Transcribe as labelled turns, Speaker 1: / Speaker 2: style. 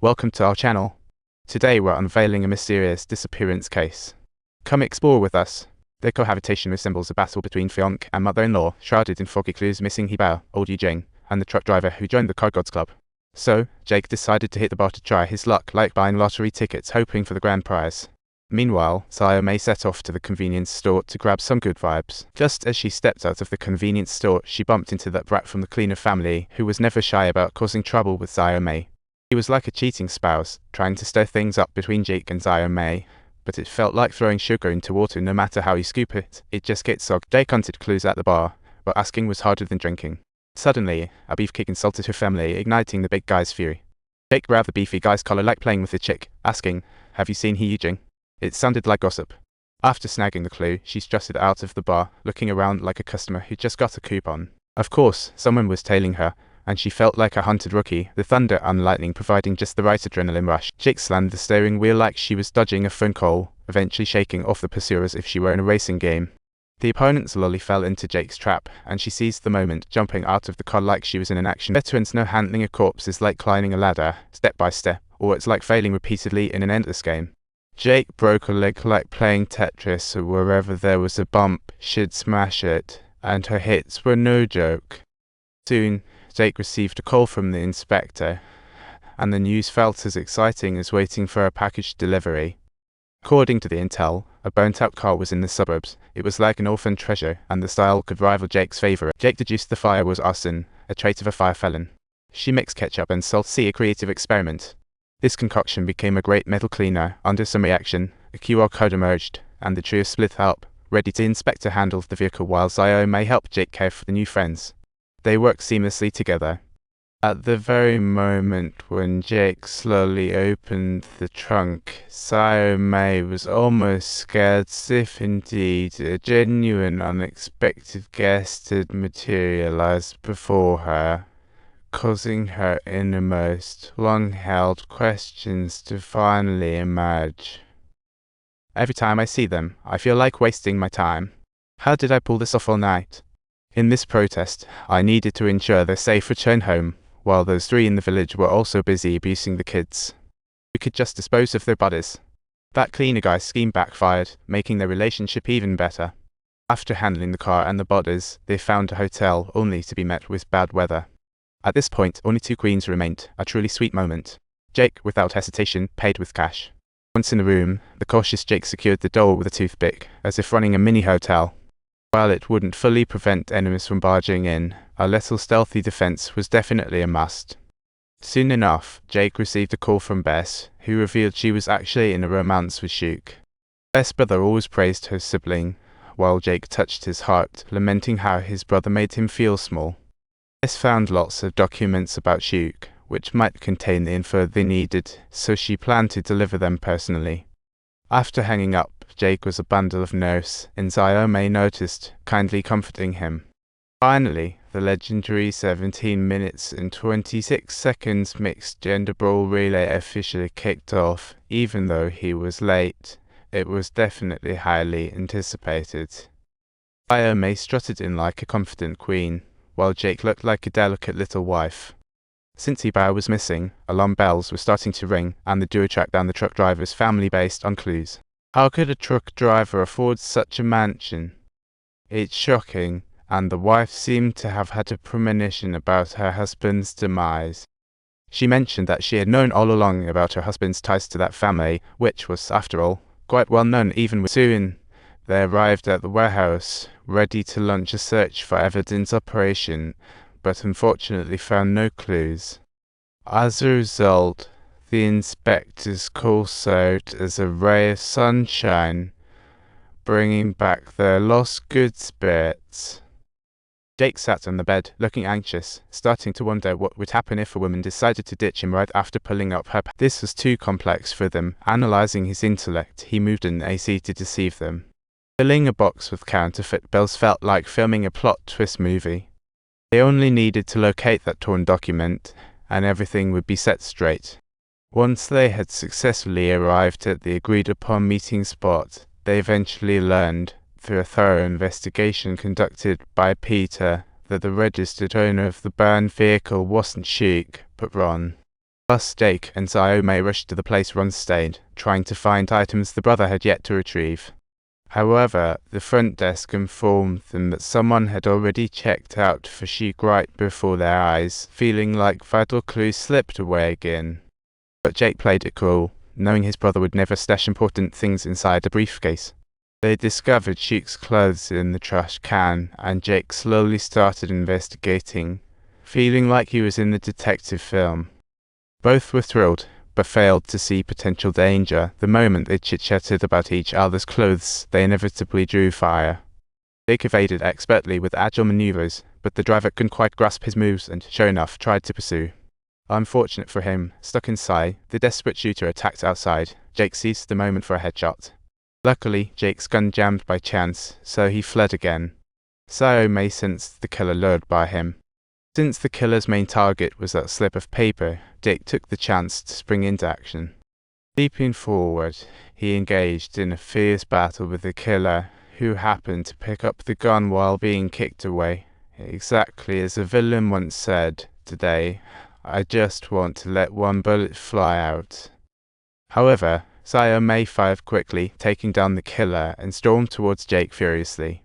Speaker 1: Welcome to our channel. Today we're unveiling a mysterious disappearance case. Come explore with us. The cohabitation resembles a battle between fiancé and mother-in-law, shrouded in foggy clues missing Hibao, old Eugene, and the truck driver who joined the Car Gods Club. So, Jake decided to hit the bar to try his luck, like buying lottery tickets hoping for the grand prize. Meanwhile, Sayome set off to the convenience store to grab some good vibes. Just as she stepped out of the convenience store, she bumped into that brat from the cleaner family who was never shy about causing trouble with Sayome. He was like a cheating spouse, trying to stir things up between Jake and Sayome, but it felt like throwing sugar into water. No matter how you scoop it, it just gets soggy. Jake hunted clues at the bar, but asking was harder than drinking. Suddenly, a beefcake insulted her family, igniting the big guy's fury. Jake grabbed the beefy guy's collar like playing with the chick, asking, "Have you seen Hyujin?" It sounded like gossip. After snagging the clue, she strutted out of the bar, looking around like a customer who just got a coupon. Of course, someone was tailing her, and she felt like a hunted rookie, the thunder and lightning providing just the right adrenaline rush. Jake slammed the steering wheel like she was dodging a phone call, eventually shaking off the pursuer as if she were in a racing game. The opponent's lolly fell into Jake's trap, and she seized the moment, jumping out of the car like she was in an action. Veterans know handling a corpse is like climbing a ladder, step by step, or it's like failing repeatedly in an endless game. Jake broke a leg like playing Tetris, so wherever there was a bump, she'd smash it, and her hits were no joke. Soon, Jake received a call from the inspector, and the news felt as exciting as waiting for a package delivery. According to the intel, a burnt-out car was in the suburbs. It was like an orphan treasure, and the style could rival Jake's favorite. Jake deduced the fire was arson, a trait of a fire felon. She mixed ketchup and salt, a creative experiment. This concoction became a great metal cleaner. Under some reaction, a QR code emerged, and the trio split up, ready to inspector handled the vehicle while Sayome helped Jake care for the new friends. They worked seamlessly together. At the very moment when Jake slowly opened the trunk, Sayome was almost scared, as if indeed a genuine unexpected guest had materialized before her, causing her innermost, long-held questions to finally emerge. Every time I see them, I feel like wasting my time. How did I pull this off all night? In this protest, I needed to ensure their safe return home, while those three in the village were also busy abusing the kids. We could just dispose of their bodies. That cleaner guy's scheme backfired, making their relationship even better. After handling the car and the bodies, they found a hotel, only to be met with bad weather. At this point, only two queens remained, a truly sweet moment. Jake, without hesitation, paid with cash. Once in the room, the cautious Jake secured the door with a toothpick, as if running a mini-hotel. While it wouldn't fully prevent enemies from barging in, a little stealthy defense was definitely a must. Soon enough, Jake received a call from Bess, who revealed she was actually in a romance with Shuk. Bess' brother always praised her sibling, while Jake touched his heart, lamenting how his brother made him feel small. Bess found lots of documents about Shuk, which might contain the info they needed, so she planned to deliver them personally. After hanging up, Jake was a bundle of nerves, and Sayome noticed, kindly comforting him. Finally, the legendary 17 minutes and 26 seconds mixed gender brawl relay officially kicked off. Even though he was late, it was definitely highly anticipated. Sayome strutted in like a confident queen, while Jake looked like a delicate little wife. Since Hibao was missing, alarm bells were starting to ring, and the duo tracked down the truck driver's family based on clues. How could a truck driver afford such a mansion? It's shocking, and the wife seemed to have had a premonition about her husband's demise. She mentioned that she had known all along about her husband's ties to that family, which was, after all, quite well known even with soon. They arrived at the warehouse, ready to launch a search for evidence operation, but unfortunately found no clues. As a result, the inspector's call served as a ray of sunshine, bringing back their lost good spirits. Jake sat on the bed, looking anxious, starting to wonder what would happen if a woman decided to ditch him right after pulling up her pants. This was too complex for them. Analyzing his intellect, he moved an AC to deceive them. Filling a box with counterfeit bills felt like filming a plot twist movie. They only needed to locate that torn document, and everything would be set straight. Once they had successfully arrived at the agreed-upon meeting spot, they eventually learned, through a thorough investigation conducted by Peter, that the registered owner of the burned vehicle wasn't Shuk, but Ron. Thus, Jake and Sayome rushed to the place Ron stayed, trying to find items the brother had yet to retrieve. However, the front desk informed them that someone had already checked out for Sheik right before their eyes, feeling like vital clues slipped away again. But Jake played it cool, knowing his brother would never stash important things inside a briefcase. They discovered Sheik's clothes in the trash can, and Jake slowly started investigating, feeling like he was in the detective film. Both were thrilled, but failed to see potential danger. The moment they chit-chatted about each other's clothes, they inevitably drew fire. Jake evaded expertly with agile maneuvers, but the driver couldn't quite grasp his moves and, sure enough, tried to pursue. Unfortunate for him, stuck inside, the desperate shooter attacked outside. Jake seized the moment for a headshot. Luckily, Jake's gun jammed by chance, so he fled again. Sayome sensed the killer lured by him. Since the killer's main target was that slip of paper, Jake took the chance to spring into action. Leaping forward, he engaged in a fierce battle with the killer, who happened to pick up the gun while being kicked away. Exactly as a villain once said, "Today, I just want to let one bullet fly out." However, Sayome fired quickly, taking down the killer, and stormed towards Jake furiously.